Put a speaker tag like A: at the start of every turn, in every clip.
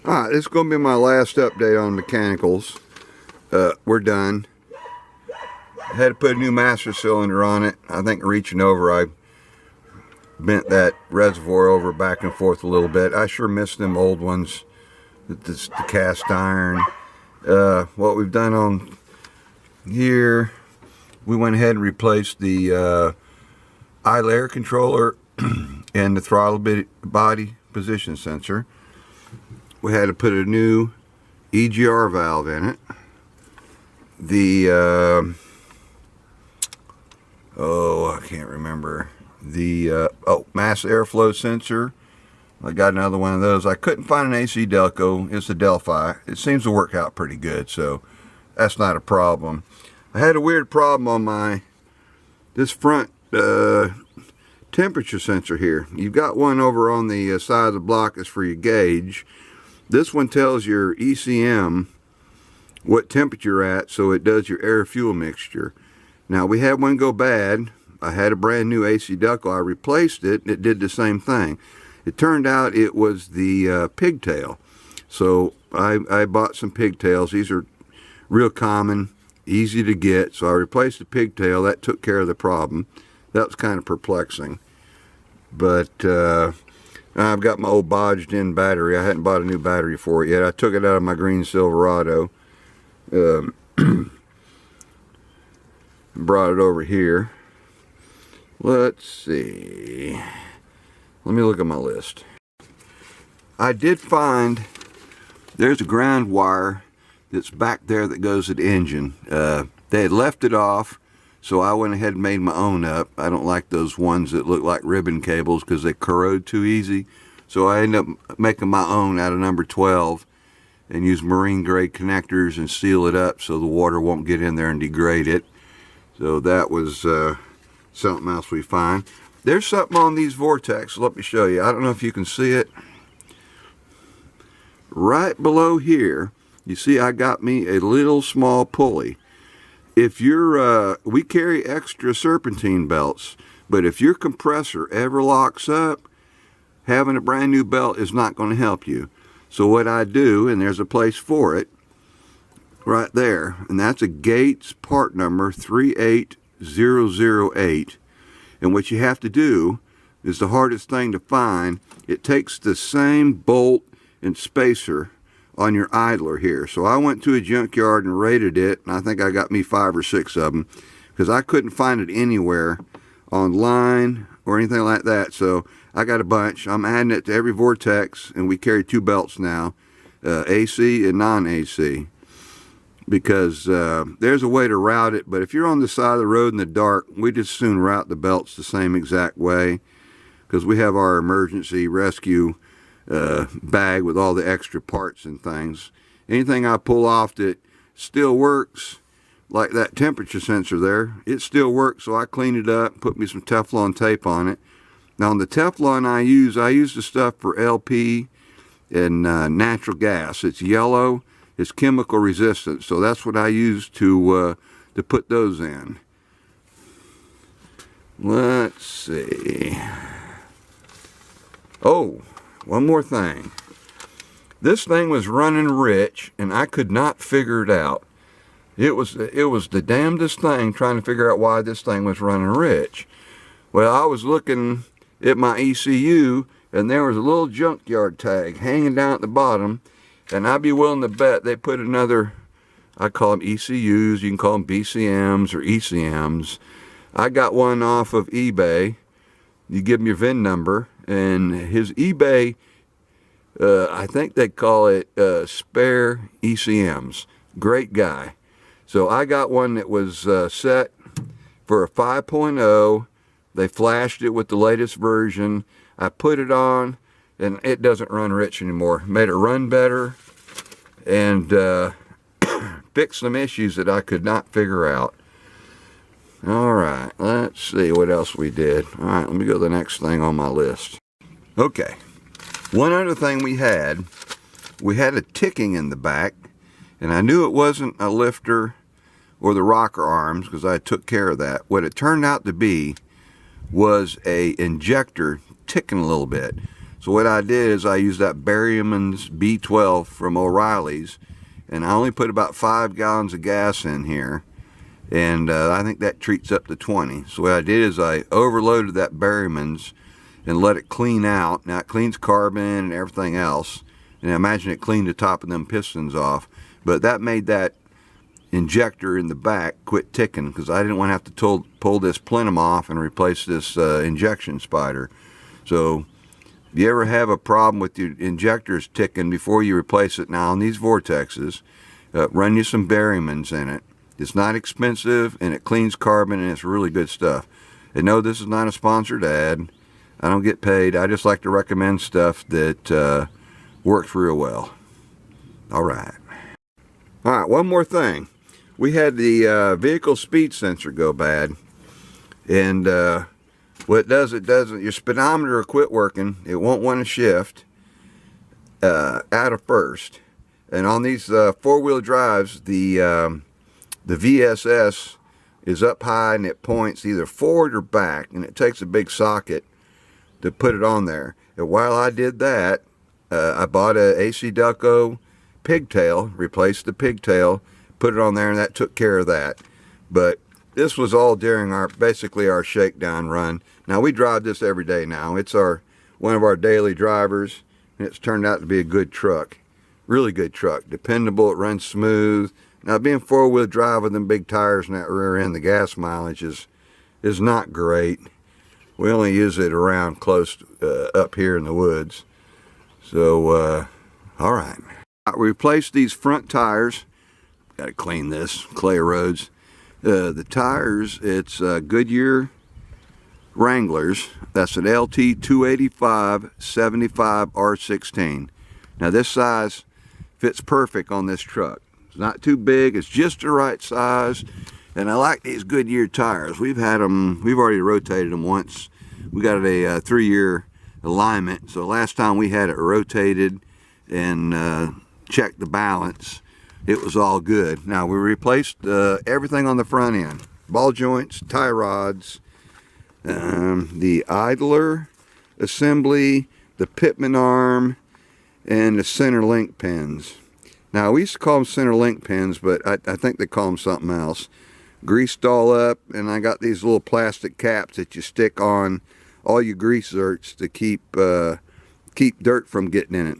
A: Alright, this is going to be my last update on mechanicals. We're done. I had to put a new master cylinder on it. I think reaching over, I bent that reservoir over back and forth a little bit. I sure miss them old ones, the cast iron. What we've done on here, we went ahead and replaced the idle air controller and the throttle body position sensor. We had to put a new EGR valve in it. The I can't remember, the mass airflow sensor. I got another one of those. I couldn't find an AC Delco. It's a Delphi. It seems to work out pretty good, so that's not a problem. I had a weird problem on this front temperature sensor here. You've got one over on the side of the block that's for your gauge. This one tells your ECM what temperature you're at, so it does your air-fuel mixture. Now, we had one go bad. I had a brand new AC Delco. I replaced it, and it did the same thing. It turned out it was the pigtail. So I bought some pigtails. These are real common, easy to get. So I replaced the pigtail. That took care of the problem. That was kind of perplexing. But I've got my old bodged in battery. I hadn't bought a new battery for it yet. I took it out of my green Silverado. Brought it over here. Let's see. Let me look at my list. I did find there's a ground wire that's back there that goes to the engine. They had left it off, so I went ahead and made my own up. I don't like those ones that look like ribbon cables because they corrode too easy. So I ended up making my own out of number 12 and use marine grade connectors and seal it up so the water won't get in there and degrade it. So that was something else we find. There's something on these VORTECs. Let me show you. I don't know if you can see it. Right below here, you see I got me a little small pulley. If you're, we carry extra serpentine belts, but if your compressor ever locks up, having a brand new belt is not going to help you. So what I do, and there's a place for it, right there, and that's a Gates part number 38008. And what you have to do is the hardest thing to find. It takes the same bolt and spacer on your idler here. So I went to a junkyard and rated it, and I think I got me 5 or 6 of them because I couldn't find it anywhere online or anything like that. So I got a bunch. I'm adding it to every VORTEC, and we carry 2 belts now, AC and non-AC, because there's a way to route it. But if you're on the side of the road in the dark, we just soon route the belts the same exact way, because we have our emergency rescue bag with all the extra parts and things. Anything I pull off that still works, like that temperature sensor there, it still works, so I clean it up, put me some Teflon tape on it. Now on the Teflon I use the stuff for LP and natural gas. It's yellow, it's chemical resistant, so that's what I use to put those in. Let's see. Oh, one more thing. This thing was running rich, and I could not figure it out. It was the damnedest thing trying to figure out why this thing was running rich. Well, I was looking at my ECU, and there was a little junkyard tag hanging down at the bottom, and I'd be willing to bet they put another, I call them ECUs, you can call them BCMs or ECMs. I got one off of eBay. You give them your VIN number, and his eBay, I think they call it spare ECMs. Great guy. So I got one that was set for a 5.0. They flashed it with the latest version. I put it on, and it doesn't run rich anymore. Made it run better, and fixed some issues that I could not figure out. Alright, let's see what else we did. Alright, let me go to the next thing on my list. Okay, one other thing we had a ticking in the back, and I knew it wasn't a lifter or the rocker arms because I took care of that. What it turned out to be was a injector ticking a little bit. So what I did is I used that Berryman's B12 from O'Reilly's, and I only put about 5 gallons of gas in here, and I think that treats up to 20. So what I did is I overloaded that Berryman's and let it clean out. Now it cleans carbon and everything else, and I imagine it cleaned the top of them pistons off, but that made that injector in the back quit ticking, because I didn't want to have to pull this plenum off and replace this injection spider. So if you ever have a problem with your injectors ticking before you replace it, now on these Vortexes, run you some Berryman's in it. It's not expensive, and it cleans carbon, and it's really good stuff. And no, this is not a sponsored ad. I don't get paid. I just like to recommend stuff that works real well. All right, one more thing. We had the vehicle speed sensor go bad, and what it doesn't, your speedometer will quit working. It won't want to shift out of first. And on these four-wheel drives, the VSS is up high, and it points either forward or back, and it takes a big socket to put it on there. And while I did that, I bought a AC Delco pigtail, replaced the pigtail, put it on there, and that took care of that. But this was all during basically our shakedown run. Now we drive this every day now. It's one of our daily drivers, and it's turned out to be a good truck. Really good truck. Dependable, it runs smooth. Now being four-wheel drive with them big tires in that rear end, the gas mileage is not great. We only use it around close up here in the woods. So, all right. We replaced these front tires. Got to clean this, clay roads. The tires, it's Goodyear Wranglers. That's an LT 285 75 R16. Now this size fits perfect on this truck. It's not too big, it's just the right size. And I like these Goodyear tires. We've had them, we've already rotated them once. We got a 3-year alignment. So last time we had it rotated and checked the balance, it was all good. Now we replaced everything on the front end. Ball joints, tie rods, the idler assembly, the pitman arm, and the center link pins. Now we used to call them center link pins, but I think they call them something else. Greased all up, and I got these little plastic caps that you stick on all your grease zerks to keep dirt from getting in it.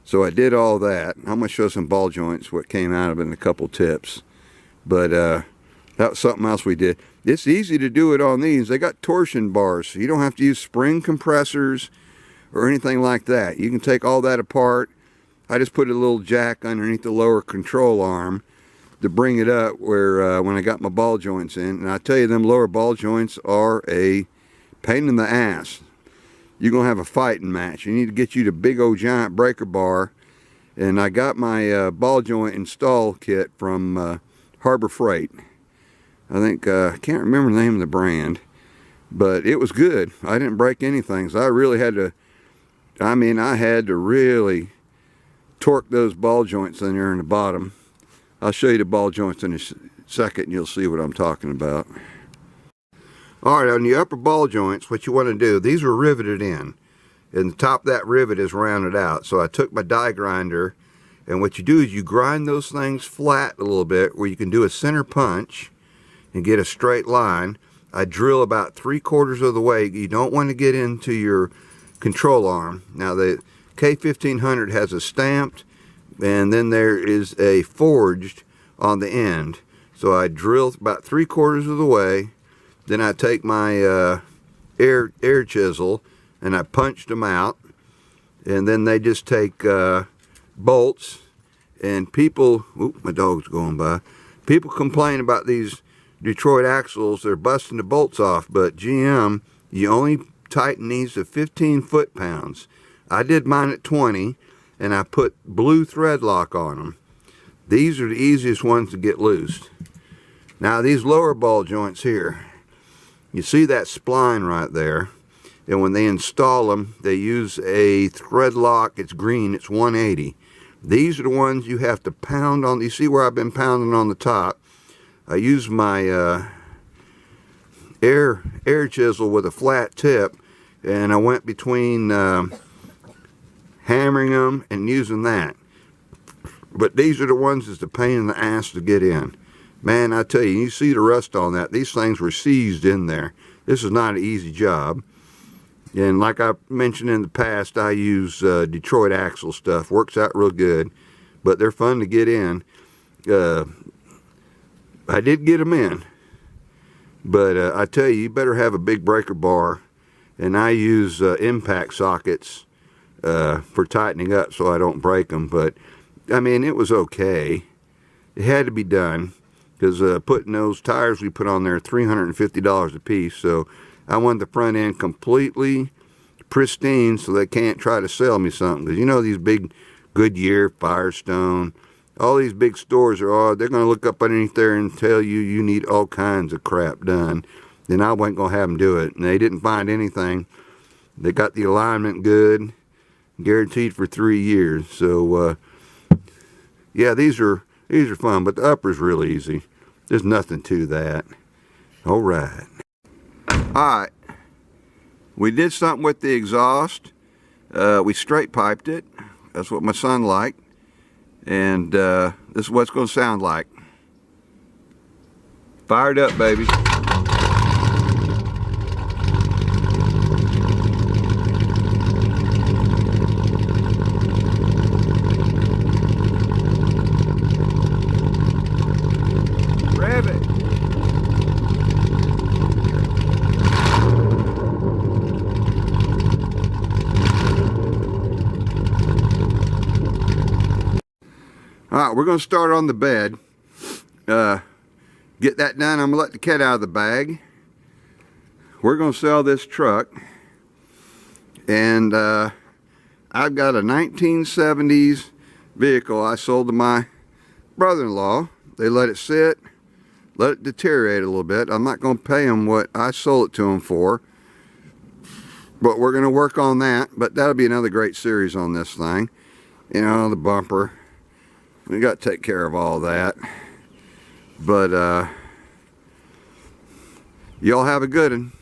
A: So I did all that. I'm going to show some ball joints, what came out of it, in a couple tips. But that was something else we did. It's easy to do it on these. They got torsion bars, so you don't have to use spring compressors or anything like that. You can take all that apart. I just put a little jack underneath the lower control arm to bring it up where when I got my ball joints in. And I tell you, them lower ball joints are a pain in the ass. You're going to have a fighting match. You need to get you the big old giant breaker bar. And I got my ball joint install kit from Harbor Freight. I think, I can't remember the name of the brand, but it was good. I didn't break anything, so I really had to, I had to really torque those ball joints in there in the bottom. I'll show you the ball joints in a second, and you'll see what I'm talking about. Alright, on the upper ball joints, what you want to do, these were riveted in, and the top of that rivet is rounded out. So I took my die grinder, and what you do is you grind those things flat a little bit where you can do a center punch and get a straight line. I drill about 3/4 of the way. You don't want to get into your control arm. Now the K1500 has a stamped, and then there is a forged on the end. So I drill about 3/4 of the way. Then I take my air chisel and I punched them out, and then they just take bolts. And people, oop, my dog's going by. People complain about these Detroit axles, they're busting the bolts off, but GM, you only tighten these to 15 foot-pounds. I did mine at 20, and I put blue thread lock on them. These are the easiest ones to get loose. Now these lower ball joints here, you see that spline right there, and when they install them, they use a thread lock. It's green, it's 180. These are the ones you have to pound on. You see where I've been pounding on the top? I use my air chisel with a flat tip, and I went between hammering them and using that. But these are the ones that's a pain in the ass to get in. Man, I tell you, you see the rust on that. These things were seized in there. This is not an easy job. And like I mentioned in the past, I use Detroit axle stuff. Works out real good, but they're fun to get in. I did get them in, but I tell you, you better have a big breaker bar. And I use impact sockets for tightening up so I don't break them. But I mean, it was okay. It had to be done, because putting those tires we put on there, $350 a piece. So I want the front end completely pristine so they can't try to sell me something. Because you know, these big Goodyear, Firestone, all these big stores are, they're going to look up underneath there and tell you you need all kinds of crap done. Then I wasn't going to have them do it. And they didn't find anything. They got the alignment good, guaranteed for 3 years. So yeah, these are fun, but the upper's real easy. There's nothing to that. All right. Alright, we did something with the exhaust. We straight piped it. That's what my son liked. And this is what it's going to sound like. Fired up, baby. Rev it. Alright, we're going to start on the bed. Get that done. I'm going to let the cat out of the bag. We're going to sell this truck. And I've got a 1970s vehicle I sold to my brother-in-law. They let it sit, let it deteriorate a little bit. I'm not going to pay them what I sold it to them for. But we're going to work on that. But that'll be another great series on this thing. You know, the bumper. We got to take care of all that. But y'all have a good one.